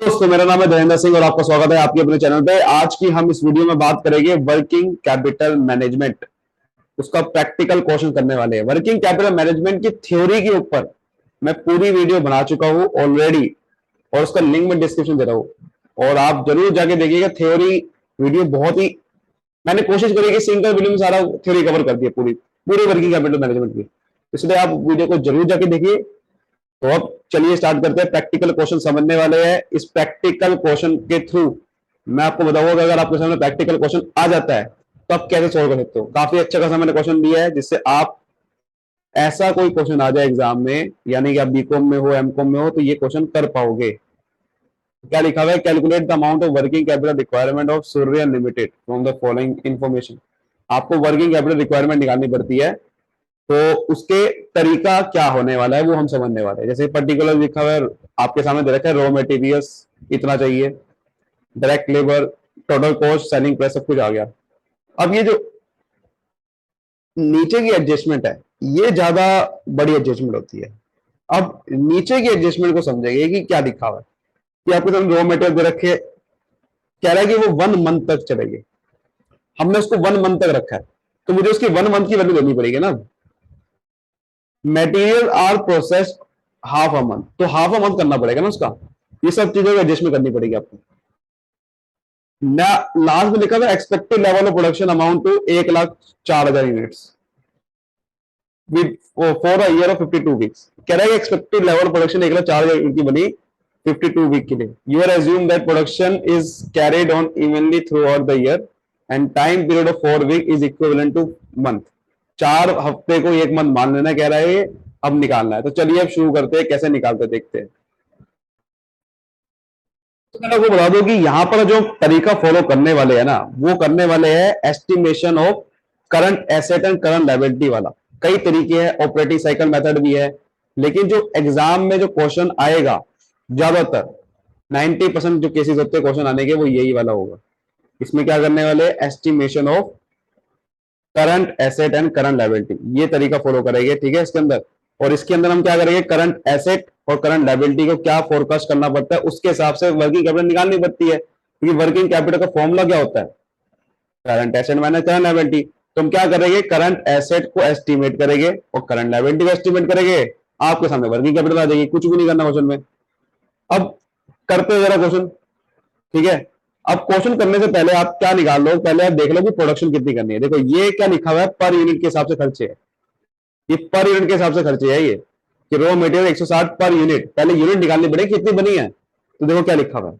दोस्तों, मेरा नाम है धीरेन्द्र सिंह और आपका स्वागत है आपके अपने चैनल पे। आज की हम इस वीडियो में बात करेंगे वर्किंग कैपिटल मैनेजमेंट, उसका प्रैक्टिकल क्वेश्चन करने वाले हैं। वर्किंग कैपिटल मैनेजमेंट की थ्योरी के ऊपर मैं पूरी वीडियो बना चुका हूं ऑलरेडी और उसका लिंक मैं डिस्क्रिप्शन दे रहा हूं और आप जरूर जाके देखिएगा। थ्योरी वीडियो बहुत ही मैंने कोशिश करी कि सिंगल वीडियो में सारा थ्योरी कवर कर दिया, पूरी पूरी वर्किंग कैपिटल मैनेजमेंट की। इसलिए आप वीडियो को जरूर जाके देखिए। तो अब चलिए स्टार्ट करते हैं। प्रैक्टिकल क्वेश्चन समझने वाले हैं। इस प्रैक्टिकल क्वेश्चन के थ्रू मैं आपको बताऊंगा कि अगर आपके सामने प्रैक्टिकल क्वेश्चन आ जाता है तो आप कैसे सोल्व कर सकते हो। काफी अच्छा खासा मैंने क्वेश्चन दिया है जिससे आप ऐसा कोई क्वेश्चन आ जाए एग्जाम में, यानी कि आप बीकॉम में हो एमकॉम में हो तो ये क्वेश्चन कर पाओगे। क्या लिखा हुआ है? Calculate the amount of working capital requirement of Surya limited from the following information. आपको वर्किंग कैपिटल रिक्वायरमेंट निकालनी पड़ती है तो उसके तरीका क्या होने वाला है वो हम समझने वाले हैं। जैसे पर्टिकुलर लिखा हुआ है आपके सामने दे रखा है, रॉ मटेरियल्स इतना चाहिए, direct labour, total cost, selling price, सब कुछ आ गया। अब ये जो नीचे की एडजस्टमेंट है ये ज्यादा बड़ी एडजस्टमेंट होती है। अब नीचे की एडजस्टमेंट को समझेंगे कि क्या लिखा हुआ है कि आपके सामने रॉ मटेरियल दे रखे, कह रहा है कि वो 1 मंथ तक चलेगी। हमने उसको 1 मंथ तक रखा है तो मुझे उसकी 1 मंथ की वैल्यू देनी पड़ेगी ना। Material are process half a month, तो हाफ अ मंथ करना पड़ेगा ना उसका। ये सब चीजों की एडजस्टमेंट करनी पड़ेगी आपको। लास्ट में लिखा था expected level of production amount to 1,04,000 units for a year of 52 weeks. कह रहा है expected level of production 1,04,000 unit की बनी 52 वीक के लिए। You are assume that production is carried on evenly throughout the year and time period of 4 week is equivalent to month. 4 हफ्ते को 1 month मान लेना कह रहा है, अब निकालना है। तो चलिए अब शुरू करते हैं, कैसे निकालते देखते हैं। तो मैं आपको बता दूं कि यहां पर जो तरीका फॉलो करने वाले हैं ना, वो करने वाले हैं estimation of current asset and current liability वाला। कई तरीके हैं, ऑपरेटिंग साइकिल मेथड भी है, लेकिन जो एग्जाम में जो क्वेश्चन आएगा ज्यादातर 90% जो केसेस होते हैं क्वेश्चन आने के वो यही वाला होगा। इसमें क्या करने वाले, estimation of current asset and current liability, ये तरीका फॉलो करेंगे, ठीक है। इसके अंदर और इसके अंदर हम क्या करेंगे, करंट एसेट और करंट लायबिलिटी को क्या फोरकास्ट करना पड़ता है, उसके हिसाब से वर्किंग कैपिटल निकालनी पड़ती है। क्योंकि वर्किंग कैपिटल का फॉर्मूला क्या होता है, current asset minus current liability. तो हम क्या करेंगे, करंट एसेट को एस्टिमेट करेंगे और करंट लायबिलिटी को एस्टिमेट करेंगे। आपके सामने वर्किंग कैपिटल आ जाएगी, कुछ भी नहीं करना क्वेश्चन में। अब करते जरा क्वेश्चन, ठीक है। अब क्वेश्चन करने से पहले आप क्या निकाल लो, पहले आप देख लो कि प्रोडक्शन कितनी करनी है। देखो ये क्या लिखा हुआ है, पर यूनिट के हिसाब से खर्चे है। ये पर यूनिट के हिसाब से खर्चे है ये, कि रॉ मटेरियल 160 पर यूनिट। पहले यूनिट निकालनी पड़ेगी कितनी बनी है। तो देखो क्या लिखा हुआ है,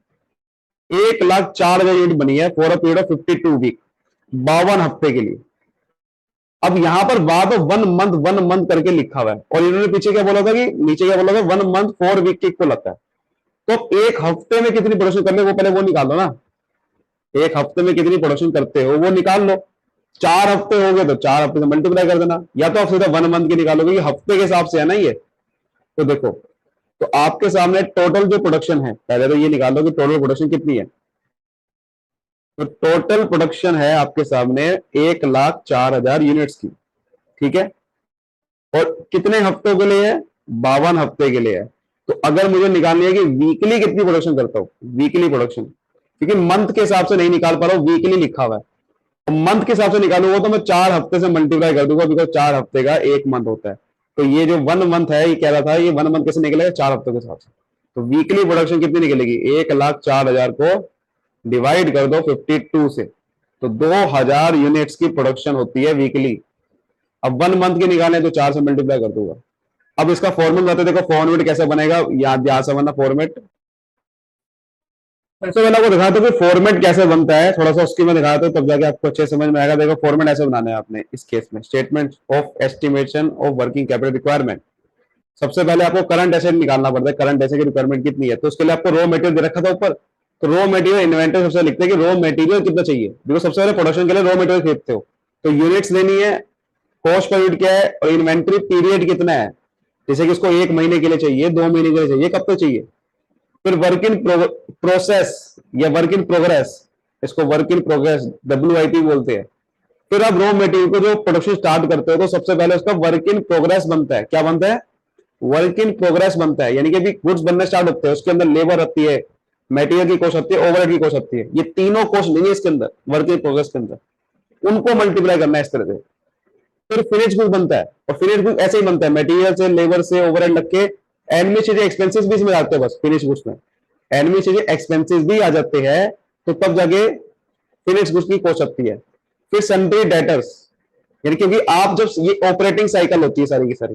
1,04,000 यूनिट बनी है for a period of 52 week, 52 हफ्ते के लिए। अब यहां पर बाद 1 मंथ करके लिखा हुआ है और इन्होंने पीछे क्या बोला था कि नीचे क्या बोला था, 1 मंथ 4 वीक के इक्वल आता है। तो एक हफ्ते में कितनी प्रोडक्शन करनी है वो पहले वो निकाल लो ना। एक हफ्ते में कितनी प्रोडक्शन करते हो वो निकाल लो। 4 हफ्ते हो गए तो 4 हफ्ते से मल्टीप्लाई कर देना, या तो आप सीधा 1 मंथ की निकालोगे, हफ्ते के हिसाब से है ना ये। तो देखो, तो आपके सामने टोटल जो प्रोडक्शन है, पहले तो ये निकाल लो कि टोटल प्रोडक्शन कितनी है। तो टोटल प्रोडक्शन है आपके सामने 1,04,000 यूनिट्स की, ठीक है। और कितने हफ्तों के लिए है, 52 हफ्ते के लिए है। तो अगर मुझे निकालनी है कि वीकली कितनी प्रोडक्शन करता हूं, वीकली प्रोडक्शन, क्योंकि मंथ के हिसाब से नहीं निकाल पा रहा हूं, वीकली लिखा हुआ है। तो मंथ के हिसाब से निकालूंगा तो मैं 4 हफ्ते से मल्टीप्लाई कर दूंगा, बिकॉज 4 हफ्ते का 1 मंथ होता है। तो ये जो 1 मंथ है, ये कह रहा था ये 1 मंथ कैसे निकलेगा, 4 हफ्तों के हिसाब से। तो वीकली प्रोडक्शन कितनी निकलेगी, 1,04,000 को डिवाइड कर दो 52 से, तो 2,000 यूनिट्स की प्रोडक्शन होती है वीकली। अब 1 मंथ की निकालें तो 4 से मल्टीप्लाई कर दूंगा। अब इसका फॉर्मूला बताते, देखो फॉर्मेट कैसे बनेगा, यहां से बनना फॉर्मेट। सबसे पहले आपको दिखाता हूँ कि फॉर्मेट कैसे बनता है, थोड़ा सा उसकी मैं दिखाता हूँ, तब जाके आपको अच्छे समझ में आएगा। देखो फॉर्मेट ऐसे बनाना है आपने इस केस में, statement of estimation of working capital requirement. सबसे पहले आपको करंट एसेट निकालना पड़ता है, करंट एसेट की रिक्वायरमेंट कितनी है। तो उसके लिए आपको रॉ मटेरियल दे रखा था ऊपर, तो रॉ मटेरियल इन्वेंटरी सबसे लिखते हैं कि रॉ मटेरियल कितना चाहिए। देखो सबसे पहले प्रोडक्शन के लिए रॉ मटेरियल खरीदते हो तो यूनिट्स देनी है, कॉस्ट पर यूनिट क्या है, और इन्वेंटरी पीरियड कितना है। जैसे कि इसको 1 महीने के लिए चाहिए, 2 महीने के लिए चाहिए, कब तक चाहिए। फिर वर्क इन प्रोसेस या वर्क इन प्रोग्रेस, इसको वर्क इन प्रोग्रेस WIP बोलते हैं। फिर आप रॉ मटेरियल को जो प्रोडक्शन स्टार्ट करते हो तो सबसे पहले उसका वर्क इन प्रोग्रेस बनता है। क्या बनता है, वर्क इन प्रोग्रेस बनता है। यानी कि अभी गुड्स बनने स्टार्ट होते हैं, उसके अंदर लेबर आती है, मटेरियल की कॉस्ट आती है, ओवरहेड की कॉस्ट आती है। ये तीनों कॉस्ट नहीं है इसके अंदर, वर्क इन प्रोग्रेस के अंदर, उनको मल्टीप्लाई करना है इस तरह से, फिर फिनिश गुड बनता है। और फिनिश गुड ऐसे ही बनता है, मटेरियल से, लेबर से, ओवरहेड लग के एडमिनिस्ट्रेटिव एक्सपेंसेस भी इसमें आते हैं बस फिनिश गुड्स में, एडमिनिस्ट्रेटिव एक्सपेंसेस भी आ जाते हैं, तो तब जाके फिनिश गुड्स की कॉस्ट आती है। फिर सन्ड्री डेटर्स, यानी क्योंकि आप जब ये ऑपरेटिंग साइकिल होती है सारी की सारी,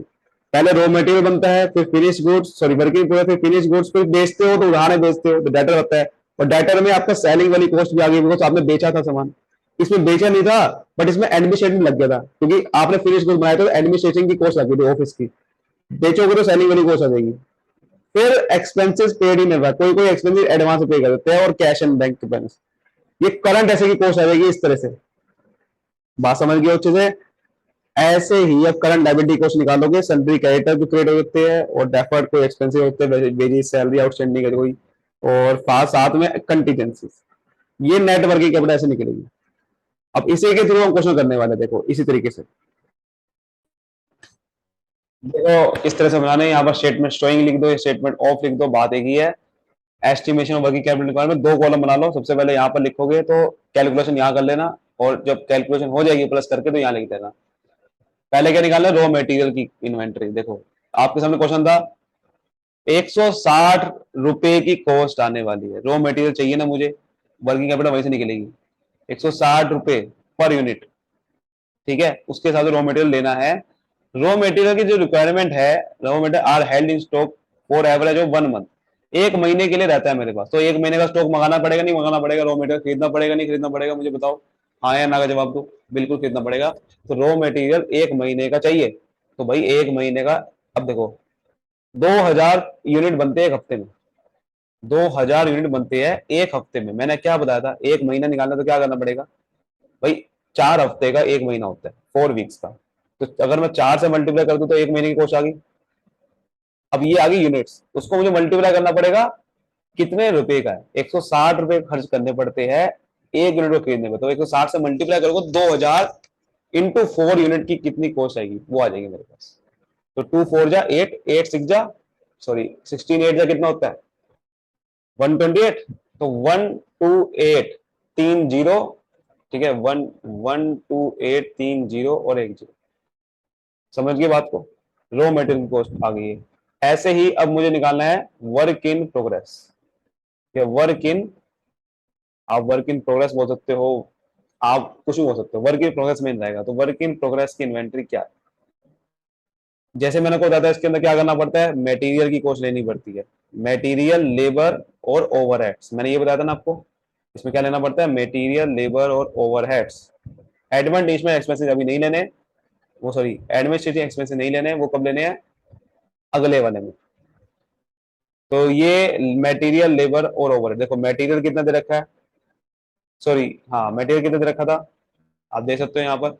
पहले रॉ मटेरियल बनता है, फिर finish goods, sorry working product, फिर फिनिश गुड्स, फिर बेचते हो तो उधार बेचते हो तो डेटर होता है, और डेटर में आपका सेलिंग वाली कॉस्ट भी आ गई, बिकॉज आपने बेचा था सामान, इसमें बेचा नहीं था बट इसमें एडमिनिस्ट्रेटिव लग गया था, क्योंकि आपने फिनिश गुड्स बनाया तो एडमिनिस्ट्रेशन की कॉस्ट लगी थी ऑफिस की, बेचोगे तो सेलिंग वाली कॉस्ट आ जाएगी। फिर एक्सपेंसेस पेड इन एडवांस, कोई कोई एक्सपेंसेस एडवांस पे कर देते हैं, और कैश एंड बैंक बैलेंस, ये करंट ऐसे की कॉस्ट आ जाएगी इस तरह से। बात समझ गए अच्छे से। ऐसे ही अब करंट लायबिलिटी कॉस्ट निकालोगे, सन्ड्री क्रेडिटर जो क्रिएट हो सकते हैं, और डेफर्ड कोई एक्सपेंसिव होते हैं, वेजेस, सैलरी, आउटस्टैंडिंग है कोई, और साथ में कंटीजेंसीज, ये नेट वर्किंग कैपिटल ऐसे निकलेगी। अब इसी के थ्रू हम क्वेश्चन करने वाले हैं, देखो इसी तरीके से, देखो इस तरह से बनाने, यहाँ पर स्टेटमेंट शोइंग लिख दो, स्टेटमेंट ऑफ लिख दो, बात एक ही है। Estimation of working capital requirement, दो कॉलम बना लो, सबसे पहले यहाँ पर लिखोगे तो कैलकुलेशन यहाँ कर लेना, और जब कैलकुलेशन हो जाएगी प्लस करके तो यहाँ लिख देना। पहले क्या निकालना, रॉ मटेरियल की इन्वेंटरी। देखो आपके सामने क्वेश्चन था, 160 रुपए की कॉस्ट आने वाली है, रॉ मटेरियल चाहिए ना मुझे, वर्किंग कैपिटल वहीं से निकलेगी, 160 रुपए पर यूनिट, ठीक है, उसके साथ रॉ मटेरियल लेना है। रॉ मटेरियल की जो रिक्वायरमेंट है, raw material are held in stock for average of 1 month, एक महीने के लिए रहता है मेरे पास, तो एक महीने का स्टॉक मंगाना पड़ेगा नहीं मंगाना पड़ेगा, रॉ मटेरियल खरीदना पड़ेगा नहीं खरीदना पड़ेगा, मुझे बताओ हाँ या ना का जवाब दो। बिल्कुल खरीदना पड़ेगा। तो रॉ मटेरियल एक महीने का चाहिए, तो भाई एक महीने का, अब देखो 2000 यूनिट बनते हैं एक हफ्ते में, 2000 यूनिट बनते हैं एक हफ्ते में, मैंने क्या बताया था, एक महीना निकालना तो क्या करना पड़ेगा भाई, 4 हफ्ते का एक महीना होता है, 4 वीक्स का, तो अगर मैं 4 से मल्टीप्लाई कर दूं तो एक महीने की कॉस्ट आ गई। अब ये आ गई यूनिट्स, उसको मुझे मल्टीप्लाई करना पड़ेगा, कितने रुपए का है, 160 रुपए खर्च करने पड़ते हैं एक यूनिट को खरीदने में, तो 160 से मल्टीप्लाई करोगे 2000 इंटू 4 यूनिट की कितनी कॉस्ट आएगी, वो आ जाएगी मेरे पास। तो 2 4 जा 8, 8 6 जा, सॉरी 16 8 जा कितना होता है 128, तो 128 3 जीरो, ठीक है, 1 1 2 8 3 जीरो और एक जीरो, समझ गए बात को, रॉ मटेरियल की कॉस्ट आ गई है। ऐसे ही अब मुझे निकालना है वर्क इन प्रोग्रेस, या वर्क इन, आप वर्क इन प्रोग्रेस बोल सकते हो, आप कुछ भी बोल सकते हो, वर्क इन प्रोग्रेस में रहेगा। तो वर्क इन प्रोग्रेस की इन्वेंट्री क्या है, जैसे मैंने को बताया इसके अंदर क्या करना पड़ता है, मटेरियल की कॉस्ट लेनी पड़ती है, मटेरियल, लेबर और ओवरहेड्स, मैंने ये बताया था ना आपको, इसमें क्या लेना पड़ता है, मटेरियल, लेबर और ओवरहेड्स। एडवांटेज एक्सपेंसेस अभी नहीं लेने, वो सॉरी एडमिनिस्ट्रेटिव एक्सपेंसेस नहीं लेने, वो कब लेने हैं, अगले वाले में। तो ये मटेरियल, लेबर और ओवरहेड, देखो मटेरियल कितना दे रखा है, सॉरी हाँ मटेरियल कितना दे रखा था, आप देख सकते हो यहाँ पर,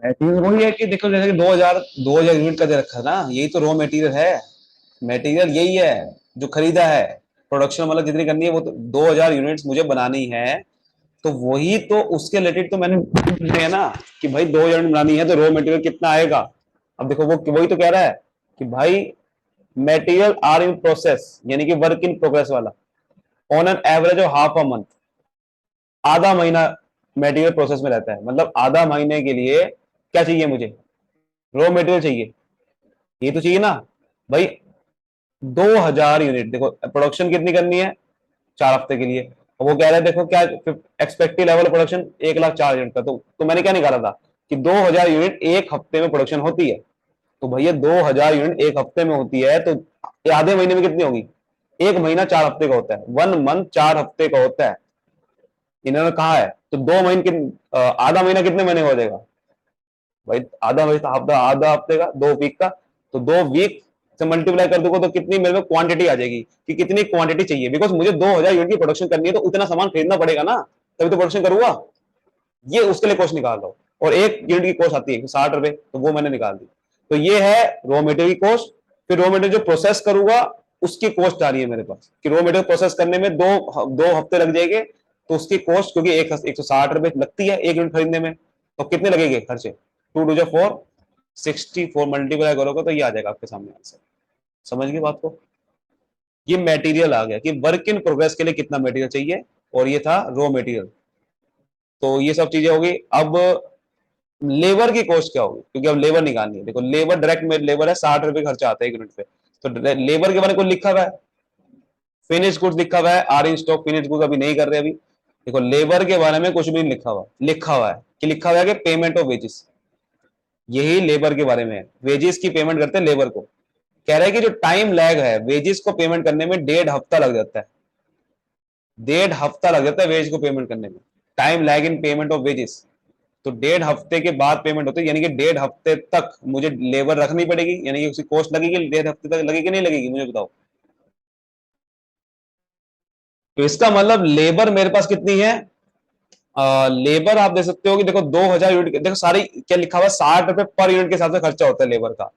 मटेरियल वही है कि देखो जैसे कि 2000 यूनिट का दे रखा है ना, यही तो रॉ मटेरियल है, मटेरियल यही है जो खरीदा है, प्रोडक्शन मतलब जितनी करनी है वो तो 2000 यूनिट्स मुझे बनानी है, तो वही तो उसके रिलेटेड तो मैंने है ना, कि भाई 2000 यूनिट बनानी है तो रॉ मटेरियल कितना आएगा। अब देखो वो वही तो कह रहा है कि भाई मटेरियल आर इन प्रोसेस, यानी कि वर्क इन प्रोग्रेस वाला, on an average of half a month, आधा महीना मटेरियल प्रोसेस में रहता है, मतलब आधा महीने के लिए क्या चाहिए मुझे, रॉ मटेरियल चाहिए, ये तो चाहिए ना भाई। 2000 यूनिट, देखो प्रोडक्शन कितनी करनी है, 4 हफ्ते के लिए, वो कह रहे हैं देखो क्या एक्सपेक्टेड लेवल प्रोडक्शन 1,04,000 यूनिट का, तो मैंने क्या निकाला था कि 2000 यूनिट एक हफ्ते में प्रोडक्शन होती है, तो भैया 2000 यूनिट एक हफ्ते में होती है, तो आधे महीने में कितनी होगी, एक महीना 4 हफ्ते का होता है, 1 मंथ 4 हफ्ते का होता है, इन्होंने कहा है, तो 2 महीने आधा महीना कितने महीने का हो जाएगा भाई, आधा हफ्ता, आधा हफ्ते का 2 वीक का, तो 2 वीक से मल्टीप्लाई कर दूंगा तो कितनी मेरे में क्वांटिटी आ जाएगी, कि कितनी क्वांटिटी चाहिए, बिकॉज मुझे 2000 यूनिट की प्रोडक्शन करनी है, तो उतना सामान खरीदना पड़ेगा ना, तभी तो प्रोडक्शन करूंगा, ये उसके लिए कॉस्ट निकाल लो, और एक यूनिट की कॉस्ट आती है 60 रुपए, तो वो मैंने निकाल दी। तो ये है रॉ मटेरियल की कॉस्ट। फिर रॉ मटेरियल जो प्रोसेस करूंगा उसकी कॉस्ट आ रही है मेरे पास, कि रॉ मटेरियल प्रोसेस करने में दो हफ्ते लग जाएंगे, तो उसकी कॉस्ट, क्योंकि 160 रुपए लगती है एक यूनिट खरीदने में, तो कितने लगेंगे खर्चे, 2 2 जा 4, 64 मल्टीप्लाई करोगे तो ये आ जाएगा आपके सामने आंसर, समझ गए बात को? ये मटेरियल आ गया कि वर्क इन प्रोग्रेस के लिए कितना मटेरियल चाहिए, और ये था रॉ मटेरियल। तो ये सब चीजें होगी। अब लेबर की कॉस्ट क्या होगी, क्योंकि अब लेबर निकालनी है। देखो लेबर, डायरेक्ट में लेबर है, 60 रुपए खर्चा आता है 1 यूनिट पे। तो लेबर के बारे में कुछ लिखा हुआ है, फिनिश गुड्स लिखा हुआ है, are in stock finish goods अभी नहीं कर रहे अभी। देखो लेबर के बारे में कुछ भी नहीं लिखा हुआ, लिखा हुआ है कि लिखा हुआ है कि पेमेंट ऑफ वेजेस, यही लेबर के बारे में है। वेजेस की पेमेंट करते हैं लेबर को। कह रहा है कि जो टाइम लैग है वेजेस को पेमेंट करने में, 1.5 हफ्ता लग जाता है। 1.5 हफ्ता लग जाता है वेज को पेमेंट करने में, time lag in payment of wages. तो 1.5 हफ्ते के बाद पेमेंट होती है, यानी कि 1.5 हफ्ते तक मुझे लेबर रखनी पड़ेगी, यानी कि उसकी कॉस्ट लगेगी, 1.5 हफ्ते तक लगेगी नहीं लगेगी, मुझे बताओ। तो इसका मतलब लेबर मेरे पास कितनी है, लेबर आप दे सकते हो कि देखो 2,000 यूनिट, देखो सारी क्या लिखा हुआ है, 60 रुपए पर यूनिट के हिसाब से खर्चा होता है लेबर का।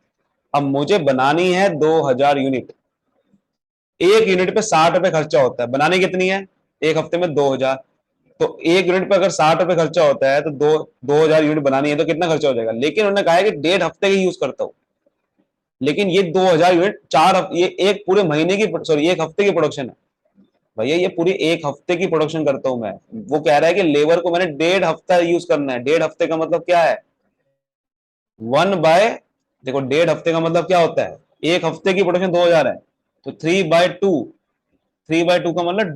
अब मुझे बनानी है 2,000 यूनिट, 1 यूनिट पे 60 रुपए खर्चा होता है, बनानी कितनी है, 1 हफ्ते में 2,000। तो 1 यूनिट पे अगर 60 रुपए खर्चा होता है, तो 2,000 यूनिट बनानी है तो कितना खर्चा हो जाएगा। लेकिन उन्होंने कहा है कि 1.5 हफ्ते की यूज करता हूं, लेकिन ये 2,000 यूनिट ये एक पूरे महीने की, सॉरी 1 हफ्ते की प्रोडक्शन है। भैया ये पूरी 1 हफ्ते की प्रोडक्शन करता हूं मैं। वो कह रहा है कि लेबर को मैंने 1.5 हफ्ता यूज करना है। 1.5 हफ्ते का मतलब क्या है, 1/, देखो 1.5 हफ्ते का मतलब क्या होता है, 1 हफ्ते की प्रोडक्शन 2,000 है, तो 3/2, 3/2 का मतलब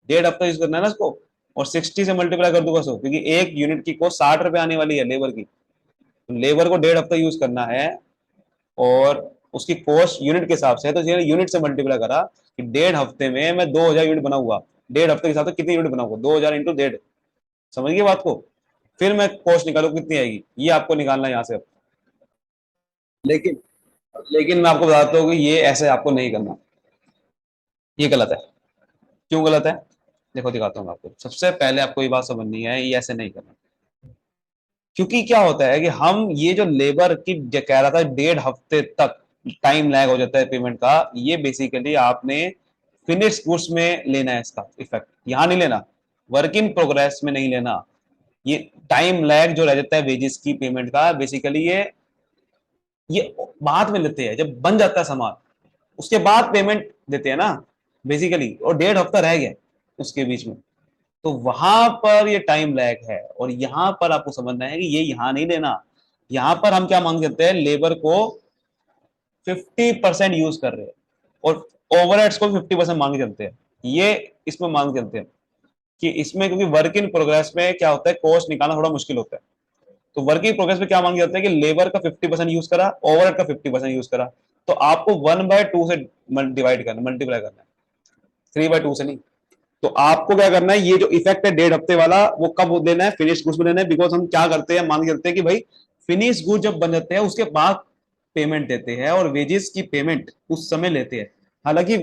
1.5 हफ्ता यूज करना है ना इसको। और 60 से मल्टीप्लाई कर दूंगा सो, क्योंकि 1 यूनिट की कॉस्ट 60 रुपए आने वाली है लेबर की। तो लेबर को 1.5 हफ्ता यूज करना है, और उसकी कॉस्ट यूनिट के हिसाब से है, तो यूनिट से मल्टीप्लाई करा कि 1.5 हफ्ते में मैं 2,000 यूनिट बनाऊंगा। 1.5 हफ्ते के हिसाब से कितनी यूनिट बनाऊंगा, 2,000 × 1.5। समझ गए बात को? फिर मैं कॉस्ट निकालू कितनी आएगी, ये आपको निकालना है यहाँ से अब। लेकिन लेकिन मैं आपको बताता हूँ कि ये ऐसे आपको नहीं करना, ये गलत है। क्यों गलत है, देखो दिखाता हूँ आपको। सबसे पहले आपको ये बात समझनी है, ये ऐसे नहीं करना। क्योंकि क्या होता है कि हम ये जो लेबर की जो कह रहा था 1.5 हफ्ते तक टाइम लैग हो जाता है पेमेंट का, ये बेसिकली आपने फिनिश गुड्स में लेना है इसका इफेक्ट, यहां नहीं लेना, वर्क इन प्रोग्रेस में नहीं लेना। ये टाइम लैग जो रह जाता है वेजेस की पेमेंट का, बेसिकली ये बाद में लेते हैं जब बन जाता है सामान, उसके बाद पेमेंट देते हैं ना बेसिकली, और 1.5 हफ्ता रह गया उसके बीच में। तो वहां पर ये टाइम लैग है, और यहां पर आपको समझना है कि ये यहां नहीं लेना। यहां पर हम क्या मांग करते हैं, लेबर को 50% यूज कर रहे हैं, और ओवरहेड्स को 50% मांग चलते हैं। ये इसमें मांग चलते हैं कि इसमें, क्योंकि वर्क इन प्रोग्रेस में क्या होता है, कॉस्ट निकालना थोड़ा मुश्किल होता है। तो वर्क इन प्रोग्रेस में क्या मांग जाता है कि लेबर का 50% यूज करा, ओवरहेड का 50% यूज करा। तो आपको 1/2 से डिवाइड करना, मल्टीप्लाई करना है, 3/2 से नहीं। तो आपको क्या करना है, ये जो इफेक्ट है 1.5 हफ्ते वाला, वो कब देना है, फिनिश गुड्स में देना है। बिकॉज हम क्या करते हैं, मान करते हैं कि भाई फिनिश गुड जब बन जाते हैं उसके बाद पेमेंट देते हैं, और वेजेस की पेमेंट उस समय लेते हैं। हालांकि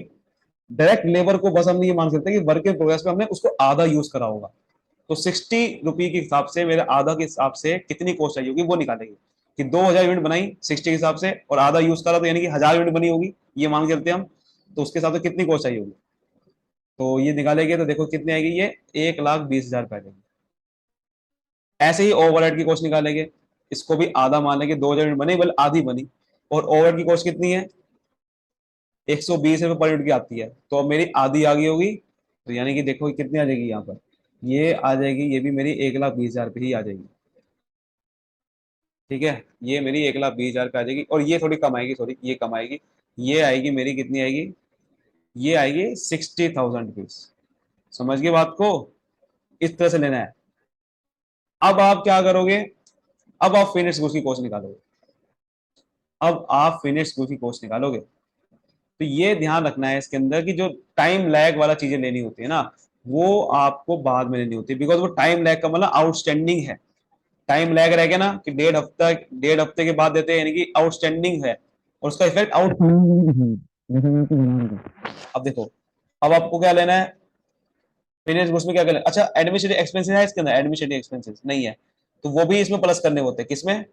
डायरेक्ट लेबर को बस हम ये मान सकते हैं कि वर्क इन प्रोग्रेस में हमने उसको आधा यूज करा होगा। तो 60 रुपए के हिसाब से, मेरे आधा के हिसाब से कितनी कॉस्ट आई होगी वो निकालेंगे, कि 2,000 यूनिट बनाई 60 के हिसाब से, और आधा यूज करा, तो यानी कि 1,000 यूनिट बनी होगी, ये मान के चलते हैं हम। तो उसके हिसाब से कितनी कॉस्ट आई होगी, तो ये निकालेंगे तो देखो कितनी आएगी, ये 1,20,000 रुपए आएगी। ऐसे ही ओवरहेड की कॉस्ट निकालेंगे, इसको भी आधा मान लेंगे, 2,000 यूनिट बनी बल्कि आधी बनी, और ओवरहेड की कॉस्ट कितनी है, 120 रुपए पर यूनिट की आती है, तो अब मेरी आधी आ गई होगी। तो यानी कि देखो कितनी आ जाएगी यहाँ पर, ये आ जाएगी, ये भी मेरी 1,20,000 रुपये ही आ जाएगी। ठीक है, ये मेरी 1,20,000 पे आ जाएगी, और ये थोड़ी कम आएगी, सॉरी ये कम आएगी। ये आएगी मेरी, कितनी आएगी, ये आएगी 60,000 रुपीज। समझ गए बात को? इस तरह से लेना है। अब आप क्या करोगे, अब आप फिनिश गुड्स की कॉस्ट निकालोगे। अब आप फिनिश गुड्स की कॉस्ट निकालोगे, तो ये ध्यान रखना है इसके अंदर कि जो टाइम लैग वाला चीजें लेनी होती है ना, वो आपको बाद में लेनी होती है। बिकॉज वो टाइम लैग का मतलब आउटस्टैंडिंग है। टाइम लैग रहेगा ना कि 1.5 हफ्ता, 1.5 हफ्ते के बाद देते हैं, यानी कि आउटस्टैंडिंग है, और उसका इफेक्ट आउट। अब देखो, अब आपको क्या लेना है, फिनिश गुड्स में क्या करना है। अच्छा, एडमिनिस्ट्रेटिव एक्सपेंसेस है इसके अंदर, एडमिनिस्ट्रेटिव एक्सपेंसेस नहीं है, तो वो भी इसमें प्लस करने होते हैं, किसमें,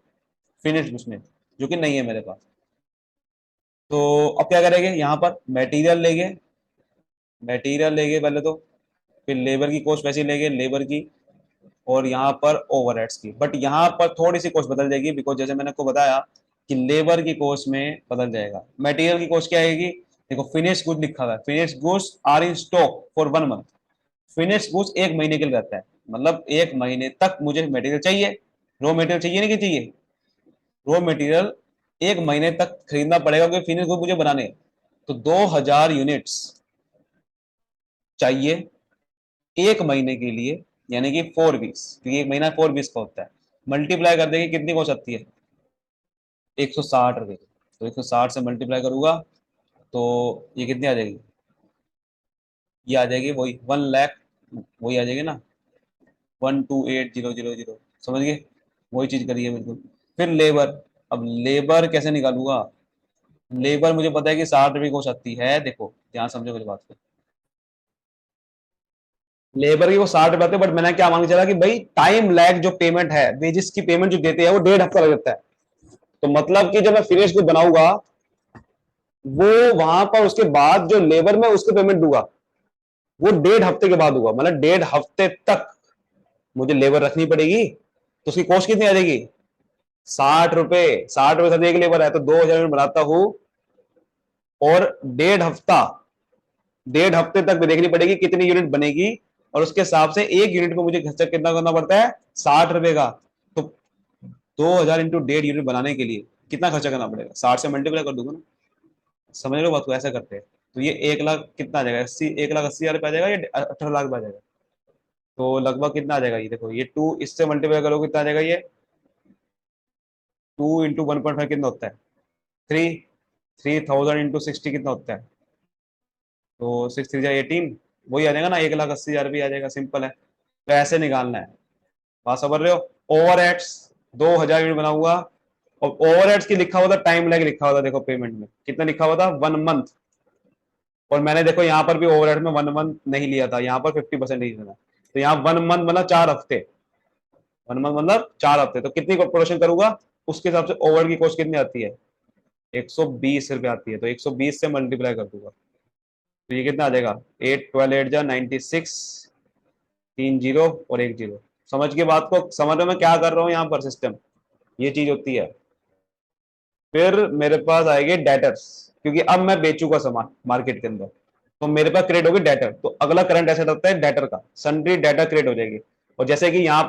फिनिश गुड्स में, जो कि नहीं है मेरे पास। तो अब क्या करेंगे, यहाँ पर मटेरियल लेंगे पहले तो, फिर लेबर की कॉस्ट वैसे ही लेंगे, लेबर की, और यहाँ पर ओवरहेड्स की। बट यहाँ पर थोड़ी सी कॉस्ट बदल जाएगी, बिकॉज जैसे मैंने आपको बताया कि लेबर की कॉस्ट में बदल जाएगा। मटेरियल की कॉस्ट क्या आएगी, देखो फिनिश गुड लिखा हुआ है, finish goods are in stock for 1 month. Finish goods 1 महीने के लिए रहता है, मतलब 1 महीने तक मुझे मटेरियल चाहिए, रॉ मटेरियल चाहिए नहीं कि चाहिए, रॉ मटेरियल 1 महीने तक खरीदना पड़ेगा क्योंकि फिनिश गुड मुझे बनाने हैं। तो 2000 यूनिट्स चाहिए 1 महीने के लिए, यानी कि 4 वीक्स, क्योंकि 1 महीना 4 वीक्स का होता है। मल्टीप्लाई कर देंगे कितनी कॉस्ट आती है, 160 रुपये। तो 160 से मल्टीप्लाई करूंगा तो ये कितनी आ जाएगी, ये आ जाएगी वही 1 लाख, वही आ जाएगी ना, 128000। समझ गए, वही चीज करिए बिल्कुल। फिर लेबर, अब लेबर कैसे निकालूंगा, लेबर मुझे पता है कि 60 रुपये कॉस्ट आती है। देखो ध्यान समझो मेरी बात को, लेबर की वो 60 रुपए आते हैं, बट मैंने क्या मान के चला कि भाई टाइम लैग जो पेमेंट है, वेजिस की पेमेंट जो देते हैं वो 1.5 हफ्ता लग जाता है। तो मतलब कि जब मैं फिनिश को बनाऊंगा, वो वहां पर उसके बाद जो लेबर में उसको पेमेंट दूंगा वो 1.5 हफ्ते के बाद होगा, मतलब 1.5 हफ्ते तक मुझे लेबर रखनी पड़ेगी। तो उसकी कॉस्ट कितनी आ जाएगी, 60 रुपए। 60 रुपए से एक लेबर है तो 2000 यूनिट बनाता हूं, और 1.5 हफ्ता, 1.5 हफ्ते तक देखनी पड़ेगी कितनी यूनिट बनेगी, और उसके हिसाब से एक यूनिट को मुझे खर्चा कितना करना पड़ता है, 60 रुपए का। तो 2000 × 1.5 यूनिट बनाने के लिए कितना खर्चा करना पड़ेगा, 60 से मल्टीप्लाई कर दूंगा ना। समझ रहे हो बात को, ऐसा करते हैं। तो ये 1 लाख कितना आ जाएगा, 1,80,000 रुपये आ जाएगा या 18 लाख रुपये आ जाएगा। तो लगभग कितना आ जाएगा, ये देखो ये 2 इससे मल्टीप्लाई करोगे कितना आ जाएगा, ये 2 × 1.5 कितना होता है, 3। 3000 × 60 कितना होता है, तो 6 3 18, वही आ जाएगा ना, 1,80,000 रुपये आ जाएगा। सिंपल है, तो ऐसे निकालना है। बात समझ रहे हो। ओवर एड्स 2000 यूनिट बना हुआ, और ओवर एड्स की लिखा हुआ था टाइम लैग, लिखा हुआ था देखो पेमेंट में कितना लिखा हुआ था, 1 मंथ। और मैंने देखो यहाँ पर भी ओवरहेड में 1 मंथ नहीं लिया था, यहाँ पर 50% नहीं देना। तो यहाँ 1 मंथ मतलब 4 हफ्ते, 1 मंथ मतलब 4 हफ्ते। तो कितनी प्रोडक्शन करूंगा उसके हिसाब से ओवर की कॉस्ट कितनी आती है, 120 रुपये आती है। तो 120 से मल्टीप्लाई कर दूंगा तो ये कितना आ जाएगा, 8 12 8 जा 96, 3 जीरो और 1 जीरो। समझ के बात को, समझ में मैं क्या कर रहा हूँ यहाँ पर, सिस्टम ये चीज होती है। फिर मेरे पास आएंगे डेटर्स, क्योंकि अब मैं बेचूंगा सामान मार्केट के अंदर, तो मेरे पास क्रिएट होगी डेटर। तो अगला करंट एसेट होता है डेटर का, सन्ड्री डेटा क्रिएट हो जाएगी। और जैसे कि यहाँ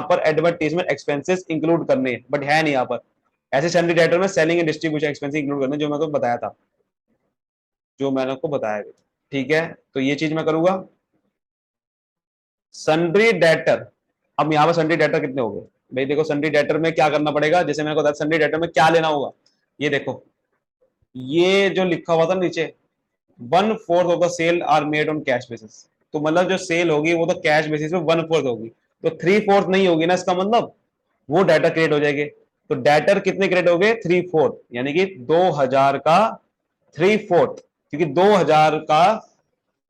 पर एडवर्टीजमेंट एक्सपेंसेस इंक्लूड करने हैं, बट है नहीं यहाँ पर। ऐसे सन्ड्री डेटर में selling and distribution expenses include करने, जो मैंने को बताया था, जो मैंने आपको बताया था। ठीक है, तो ये चीज मैं करूंगा। सन्ड्री डेटर, अब यहाँ पर सन्ड्री डेटर कितने हो गए भाई, देखो सन्ड्री डेटर में क्या करना पड़ेगा, जैसे मैंने को बताया सन्ड्री डेटर में क्या लेना होगा। ये देखो, ये जो लिखा हुआ था नीचे, 1/4 of the sale are made on cash basis. तो मतलब जो सेल होगी वो तो कैश बेसिस पे 1/4 होगी, तो 3/4 नहीं होगी ना, इसका मतलब वो डाटा क्रिएट हो जाएंगे। तो डाटर कितने क्रिएट हो गए, 3/4, यानी कि 2000 का 3/4, क्योंकि 2000 का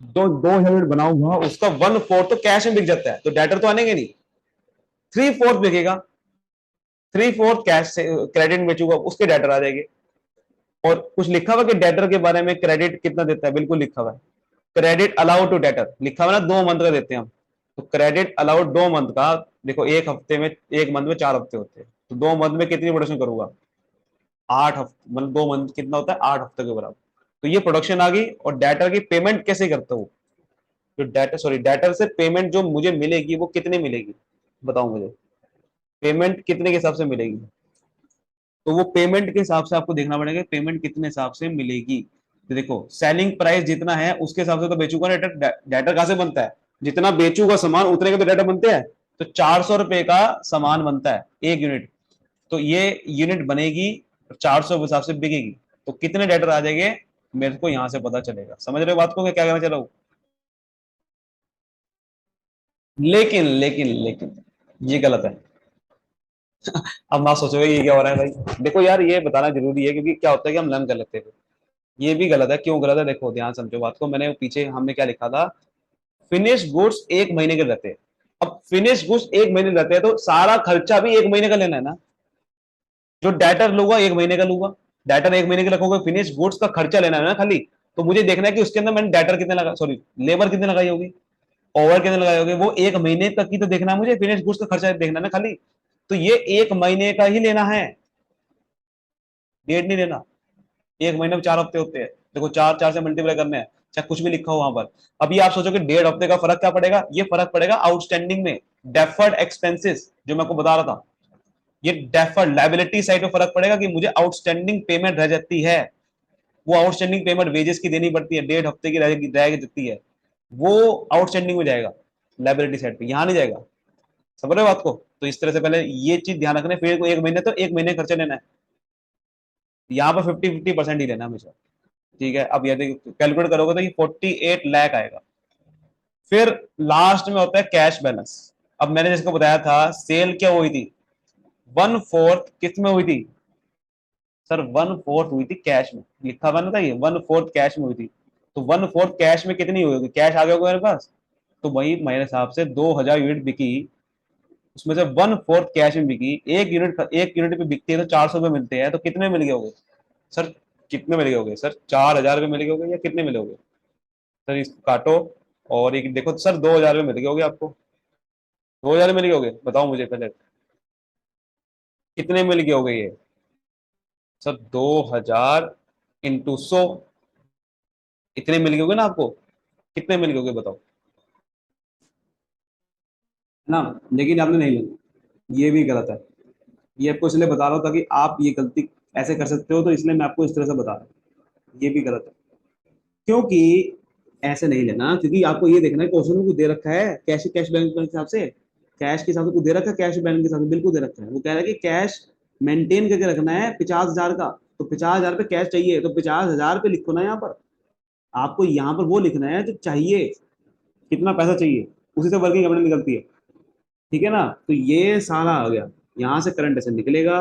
जो 2000 यूनिट बनाऊंगा उसका 1/4 तो कैश में बिक जाता है, तो डाटर तो आनेंगे नहीं, 3/4 बिकेगा। 3/4 कैश से क्रेडिट बेचूंगा, उसके डाटर आ जाएंगे। और कुछ लिखा हुआ कि डेटर के बारे में, क्रेडिट कितना देता है, बिल्कुल लिखा हुआ है, क्रेडिट अलाउड टू डेटर लिखा हुआ ना, 2 मंथ का देते हैं हम। तो क्रेडिट अलाउड 2 मंथ का, देखो एक हफ्ते में, एक मंथ में 4 हफ्ते होते हैं, तो 2 मंथ में कितनी प्रोडक्शन करूंगा, 8 हफ्ते, मतलब 2 मंथ कितना होता है, 8 हफ्ते के बराबर। तो ये प्रोडक्शन आ गई। और डेटर की पेमेंट कैसे करता हूँ, जो डेटर, सॉरी डेटर से पेमेंट जो मुझे मिलेगी वो कितनी मिलेगी, बताओ मुझे, पेमेंट कितने के हिसाब से मिलेगी। तो वो पेमेंट के हिसाब से आपको देखना पड़ेगा पेमेंट कितने हिसाब से मिलेगी। तो देखो सेलिंग प्राइस जितना है उसके हिसाब से तो बेचूंगा, डाटा डाटा कहां से बनता है, जितना बेचूंगा सामान उतने के तो डाटा बनते हैं। तो 400 रुपए का सामान बनता है एक यूनिट, तो ये यूनिट बनेगी 400 के हिसाब से बिकेगी, तो कितने डाटा आ जाएंगे मेरे को यहां से पता चलेगा। समझ रहे हो बात को, क्या कहना चाह रहा हूं। लेकिन ये गलत है। अब ना सोचोगे ये क्या हो रहा है भाई, देखो यार ये बताना जरूरी है, क्योंकि क्या होता है कि हम लर्न कर लेते हैं। ये भी गलत है, क्यों गलत है, देखो ध्यान समझो बात को। मैंने पीछे हमने क्या लिखा था, फिनिश गुड्स 1 महीने के रहते हैं। अब फिनिश गुड्स 1 महीने रहते हैं तो सारा खर्चा भी 1 महीने का लेना है ना। जो डाटर लूंगा 1 महीने का लूंगा, डाटर 1 महीने के रखोगे, फिनिश गुड्स का खर्चा लेना है ना खाली। तो मुझे देखना है कि उसके अंदर मैंने डाटर कितने लगा, सॉरी लेबर कितने लगाई होगी, ओवर कितने लगाए होगे, वो 1 महीने तक की तो देखना है मुझे, फिनिश गुड्स का खर्चा देखना है ना खाली। तो ये 1 महीने का ही लेना है। डेट नहीं लेना। एक महीने में 4 हफ्ते होते हैं, देखो 4 4 से मल्टीप्लाई करने हैं, चाहे कुछ भी लिखा हो वहां पर। अभी आप सोचो कि 1.5 हफ्ते का फर्क क्या पड़ेगा, ये फर्क पड़ेगा आउटस्टैंडिंग में, डेफर्ड एक्सपेंसेस जो मैं आपको बता रहा था, ये डेफर्ड लायबिलिटी साइड में फर्क पड़ेगा कि मुझे आउटस्टैंडिंग पेमेंट रह जाती है, वो आउटस्टैंडिंग पेमेंट वेजेस की देनी पड़ती है, 1.5 हफ्ते की रह जाती है, वो आउटस्टैंडिंग में जाएगा लायबिलिटी साइड पे, यहां नहीं जाएगा। समझ रहे हो बात को? तो इस तरह से पहले ये चीज ध्यान रखना है, फिर एक महीने तो एक महीने खर्चे लेना है, यहाँ पर 50-50% ही लेना हमेशा। ठीक है, अब यदि कैलकुलेट करोगे तो ये 48 लाख आएगा। फिर लास्ट में होता है कैश बैलेंस। अब मैंने जिसको बताया था सेल क्या हुई थी, 1/4 किस में हुई थी सर, 1/4 हुई थी कैश में, लिखा हुआ ना था ये 1/4 कैश में हुई थी। तो 1/4 कैश में कितनी हुई होगी, कैश आ गया होगा मेरे पास, तो वही मेरे हिसाब से 2000 यूनिट बिकी, उसमें से 1/4 कैश में बिकी, एक यूनिट पे बिकती है तो 400 रुपए मिलते हैं, तो कितने मिल गए होंगे सर, कितने मिल गए होंगे सर, 4000 रुपये मिल गए होंगे या कितने मिले होंगे सर, इसको काटो और एक देखो सर, 2000 रुपये मिल गए होंगे आपको, 2000 मिल गए होंगे, बताओ मुझे पहले कितने मिल गए होंगे ये सर, 2000 × 100, इतने मिल गए होंगे ना आपको, कितने मिल गए होंगे बताओ, है ना? लेकिन आपने नहीं लेना, ये भी गलत है, ये आपको इसलिए बता रहा हूँ ताकि आप ये गलती ऐसे कर सकते हो, तो इसलिए मैं आपको इस तरह से बता रहा हूँ, ये भी गलत है। क्योंकि ऐसे नहीं लेना, क्योंकि आपको ये देखना है क्वेश्चन में कुछ दे रखा है कैश कैश बैलेंस के हिसाब से, कैश के हिसाब से कुछ दे रखा है, कैश बैलेंस के हिसाब से बिल्कुल दे रखा है, वो कह रहा है कि कैश मेंटेन करके रखना है 50,000 का, तो 50,000 पे कैश चाहिए, तो 50,000 पे लिखो ना यहाँ पर, आपको यहाँ पर वो लिखना है जो चाहिए, कितना पैसा चाहिए, उसी से वर्किंग कैपिटल निकलती है। ठीक है ना? तो ये सारा आ गया, यहाँ से करंट एसेट निकलेगा,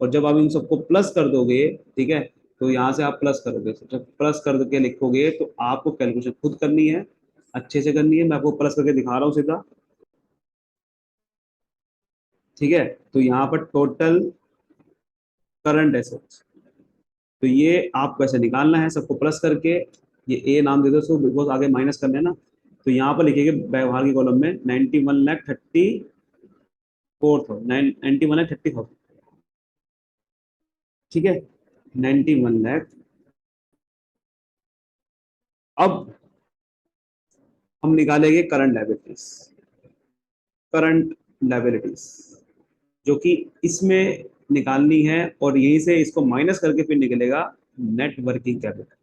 और जब आप इन सबको प्लस कर दोगे, ठीक है, तो यहाँ से आप प्लस करोगे, जब प्लस करके लिखोगे तो आपको कैलकुलेशन खुद करनी है, अच्छे से करनी है, मैं आपको प्लस करके दिखा रहा हूँ सीधा। ठीक है, तो यहाँ पर टोटल करंट एसेट्स, तो ये आपको ऐसे निकालना है सबको प्लस करके, ये ए नाम दे दो उसको, बिकॉज आगे माइनस करना है ना, तो यहाँ पर लिखेंगे व्यवहार की कॉलम में 91,34,000, ठीक है, 91 लाख। अब हम निकालेंगे करंट लायबिलिटीज, करंट लायबिलिटीज जो कि इसमें निकालनी है, और यहीं से इसको माइनस करके फिर निकलेगा net working capital.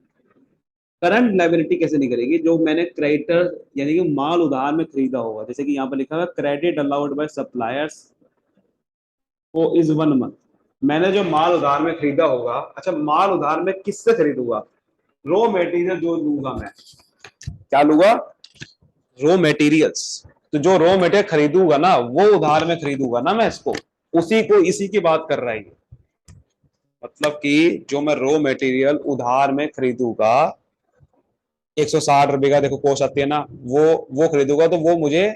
Current liability कैसे निकलेगी, जो मैंने क्रेडिटर यानी कि माल उधार में खरीदा होगा, जैसे कि यहाँ पर लिखा हुआ क्रेडिट अलाउड बाय सप्लायर्स वो इज 1 मंथ, मैंने जो माल उधार में खरीदा होगा, अच्छा माल उधार में किससे खरीदूंगा, रॉ मेटीरियल जो लूंगा मैं, क्या लूंगा, रॉ मेटीरियल्स, तो जो रॉ मेटेरियल खरीदूंगा ना वो उधार में खरीदूंगा ना मैं इसको, उसी को इसी की बात कर रहा है, मतलब कि जो मैं रॉ मेटीरियल उधार में खरीदूंगा, 160 रुपए का देखो कॉस्ट आती है ना, वो खरीदूंगा, तो वो मुझे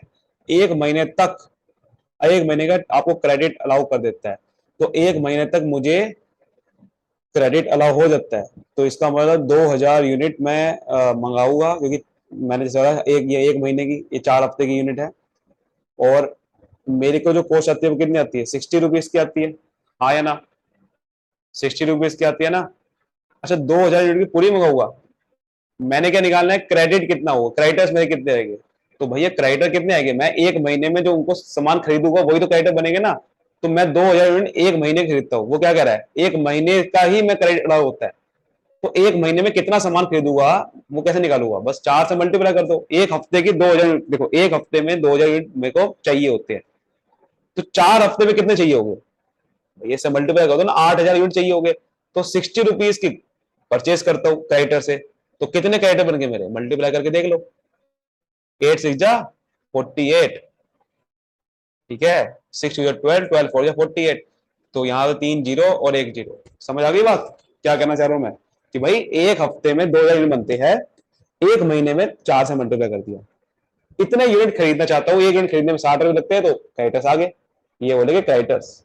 एक महीने तक, एक महीने का आपको क्रेडिट अलाउ कर देता है, तो एक महीने तक मुझे क्रेडिट अलाउ हो जाता है, तो इसका मतलब 2000 यूनिट मैं मंगाऊंगा, क्योंकि मैंने जैसे बताया ये एक महीने की, ये 4 हफ्ते की यूनिट है, और मेरे को जो कॉस्ट आती है वो कितनी आती है, 60 रुपीज की आती है, हाँ या ना, 60 रुपीज की आती है ना। अच्छा 2000 यूनिट की पूरी मंगाऊंगा, मैंने क्या निकालना है, क्रेडिट कितना होगा, क्रेडिटर्स मेरे कितने आएंगे, तो भैया क्रेडिटर कितने आएंगे, मैं एक महीने में जो उनको सामान खरीदूंगा वही तो क्रेडिटर बनेंगे ना, तो मैं 2000 यूनिट एक महीने खरीदता हूँ, वो क्या कह रहा है, एक महीने का ही मैं क्रेडिट अलाउ होता है, तो एक महीने में कितना सामान खरीदूंगा वो कैसे निकालूंगा, बस 4 से मल्टीप्लाई कर दो, एक हफ्ते की 2000, देखो एक हफ्ते में 2000 मेरे को चाहिए होते हैं, तो 4 हफ्ते में कितने चाहिए होंगे, ये से मल्टीप्लाई कर दो ना, 8000 यूनिट चाहिए होंगे, तो 60 रुपीज की परचेस करता हूँ क्रेडिटर से, तो कितने क्रेडिटर बन गए मेरे, मल्टीप्लाई करके देख लो, 8 6 जा 48, ठीक है, 6 2 12, 12 4 जा 48, तो यहाँ पे 3 जीरो और 1 जीरो, समझ आ गई बात क्या कहना चाह रहा हूं मैं, कि भाई एक हफ्ते में 2000 यूनिट बनते हैं, एक महीने में 4 से मल्टीप्लाई कर दिया, इतने यूनिट खरीदना चाहता हूँ, एक यूनिट खरीदने में 60 रुपए लगते हैं, तो क्रेडिटर्स आ गए, ये बोलेंगे क्रेडिटर्स।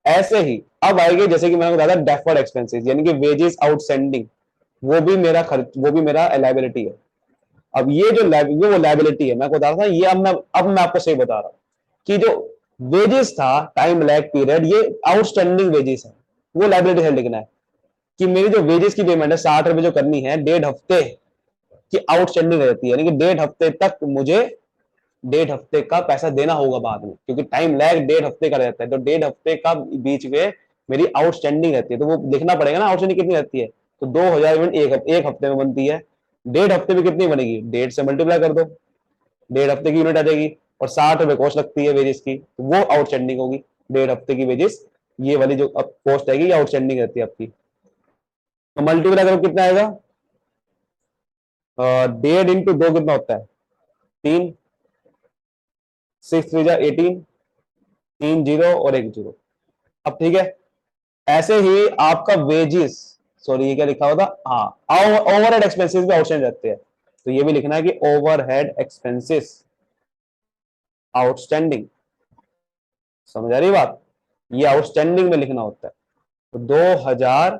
ऐसे ही अब आएंगे, जैसे कि मैंने बताया डेफर्ड एक्सपेंसेस यानी कि वेजेस आउटस्टैंडिंग, वो भी मेरा खर्च, वो भी मेरा लायबिलिटी है। अब ये जो ये वो लायबिलिटी है, मैं बता रहा था ये, अब मैं आपको सही बता रहा हूं कि जो वेजेस था टाइम लैग पीरियड, ये आउटस्टैंडिंग वेजेस है, वो लायबिलिटी साइड लिखना है, कि मेरी जो वेजेस की पेमेंट है 60 रुपए जो करनी है, 1.5 हफ्ते की आउटस्टैंडिंग रहती है, यानी कि 1.5 हफ्ते तक मुझे 1.5 हफ्ते का पैसा देना होगा बाद में, क्योंकि टाइम लैग 1.5 हफ्ते का रहता है, तो 1.5 हफ्ते का बीच में मेरी आउटस्टैंडिंग रहती है, तो वो देखना पड़ेगा ना आउटस्टैंडिंग कितनी रहती है। तो 2,000 यूनिट एक हफ्ते में बनती है, 1.5 हफ्ते में कितनी बनेगी, 1.5 से मल्टीप्लाई कर दो, 1.5 हफ्ते की यूनिट आ जाएगी, और 60 रुपए कॉस्ट लगती है वेजेस की, तो वो आउटस्टैंडिंग होगी 1.5 हफ्ते की वेजेस, ये वाली जो कॉस्ट आएगी ये आउटस्टैंडिंग रहती है आपकी। तो मल्टीप्लाई करो कितना आएगा, 1.5 × 2 कितना होता है, 3, 6 3 जा 18, 3 जीरो और 1 जीरो। अब ठीक है, ऐसे ही आपका वेजेस, सॉरी ये क्या लिखा हुआ था, हाँ ओवरहेड एक्सपेंसेस भी आउटस्टैंड रहते हैं, तो ये भी लिखना है कि ओवरहेड एक्सपेंसेस आउटस्टैंडिंग, समझ आ रही बात, ये आउटस्टैंडिंग में लिखना होता है। तो 2,000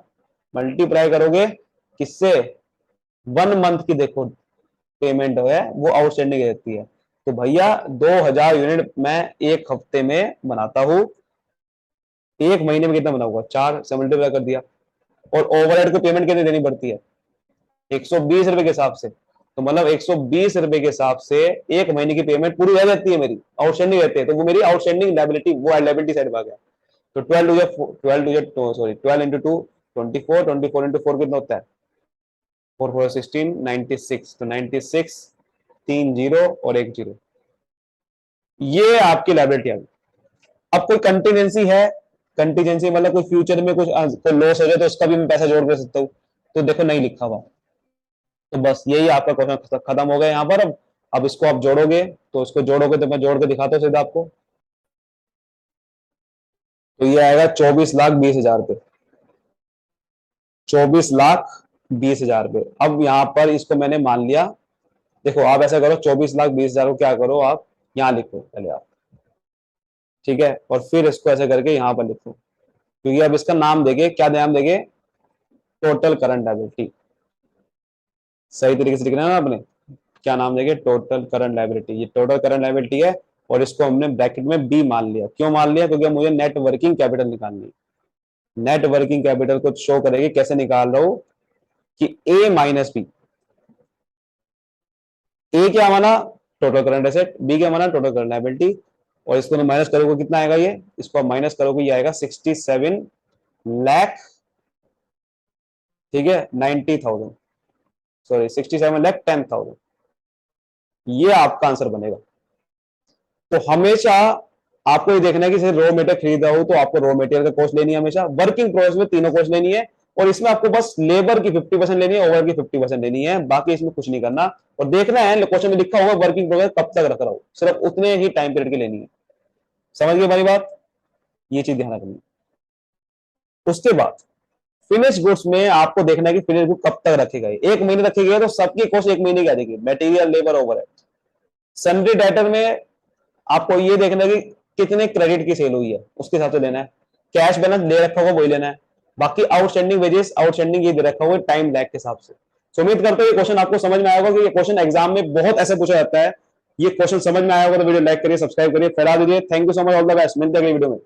मल्टीप्लाई करोगे किससे, 1 मंथ की देखो पेमेंट है वो आउटस्टैंडिंग रहती है, तो भैया 2,000 यूनिट मैं एक हफ्ते में बनाता हूं, एक महीने में कितना बना होगा, 4 से मल्टीप्लाई कर दिया। और ओवरहेड को पेमेंट कितनी देनी पड़ती है, 120 रुपए के हिसाब से, तो मतलब 120 रुपए के हिसाब से एक महीने की पेमेंट पूरी रह जाती है मेरी, आउटस्टैंडिंग रहती है, तो वो मेरी आउटस्टैंडिंग लायबिलिटी, वो लायबिलिटी साइड भाग गया। तो 12 24 इंटू 4 कितना होता है, 4 4 16 96, तो 96, 3 जीरो और 1 जीरो, ये आपकी लायबिलिटी आ गई। अब कोई कंटीजेंसी है, कंटीजेंसी मतलब कोई फ्यूचर में कुछ कोई लॉस हो जाए तो उसका भी मैं पैसा जोड़ कर सकता हूँ, तो देखो नहीं लिखा हुआ, तो बस यही आपका क्वेश्चन खत्म हो गया यहाँ पर। अब इसको आप जोड़ोगे, तो इसको जोड़ोगे तो मैं जोड़ के दिखाता हूँ सीधा आपको, तो ये आएगा 24,20,000 रुपये, 24,20,000 रुपये। अब यहाँ पर इसको मैंने मान लिया, देखो आप ऐसा करो 24,20,000 को क्या करो आप यहाँ लिखो पहले आप, ठीक है, और फिर इसको ऐसे करके यहाँ पर लिखो, क्योंकि अब इसका नाम देंगे, क्या नाम देंगे, टोटल करंट लायबिलिटी, सही तरीके से लिखना है ना आपने, क्या नाम देंगे, टोटल करंट लायबिलिटी, ये टोटल करंट लायबिलिटी है, और इसको हमने ब्रैकेट में बी मान लिया, क्यों मान लिया, क्योंकि मुझे नेट वर्किंग कैपिटल निकालनी है, नेट वर्किंग कैपिटल को शो करेगी, कैसे निकाल रहा हूं कि ए माइनस बी, ए क्या माना, टोटल करंट एसेट, बी क्या माना, टोटल करंट लायबिलिटी, और इसको माइनस करोगे कितना आएगा, ये इसको माइनस करोगे ये आएगा 67 लाख, ठीक है, 90,000, सॉरी 67,10,000, ये आपका आंसर बनेगा। तो हमेशा आपको ये देखना है कि रॉ मटेरियल खरीदा हो तो आपको रॉ मटेरियल का कॉस्ट लेनी है, हमेशा वर्किंग प्रोसेस में तीनों कॉस्ट लेनी है, और इसमें आपको बस लेबर की 50% लेनी है, ओवर की 50% लेनी है, बाकी इसमें कुछ नहीं करना, और देखना है क्वेश्चन में लिखा होगा वर्किंग प्रोसेस कब तक रख रहा हो, सिर्फ उतने ही टाइम पीरियड की लेनी है, समझ गए हमारी बात, ये चीज ध्यान रखनी है। उसके बाद फिनिश गुड्स में आपको देखना है कि फिनिश गुड कब तक रखे गए, एक महीने रखे गए तो सबकी कॉस्ट एक महीने की आ जाएगी, मटेरियल लेबर ओवर है। सन्ड्री डेटर में आपको ये देखना है कि कितने क्रेडिट की सेल हुई है, उसके हिसाब से लेना है, कैश बैलेंस दे रखा होगा वही लेना है, बाकी आउटस्टैंडिंग वेजेस आउटस्टैंडिंग ये दे रखा होगा टाइम लैग के हिसाब से। तो उम्मीद करता हूँ ये क्वेश्चन आपको समझ में आया होगा, कि ये क्वेश्चन एग्जाम में बहुत ऐसे पूछा जाता है, ये क्वेश्चन समझ में आया होगा तो वीडियो लाइक करिए, सब्सक्राइब करिए, फैला दीजिए। Thank you so much, all the best, मिलते हैं अगली वीडियो में।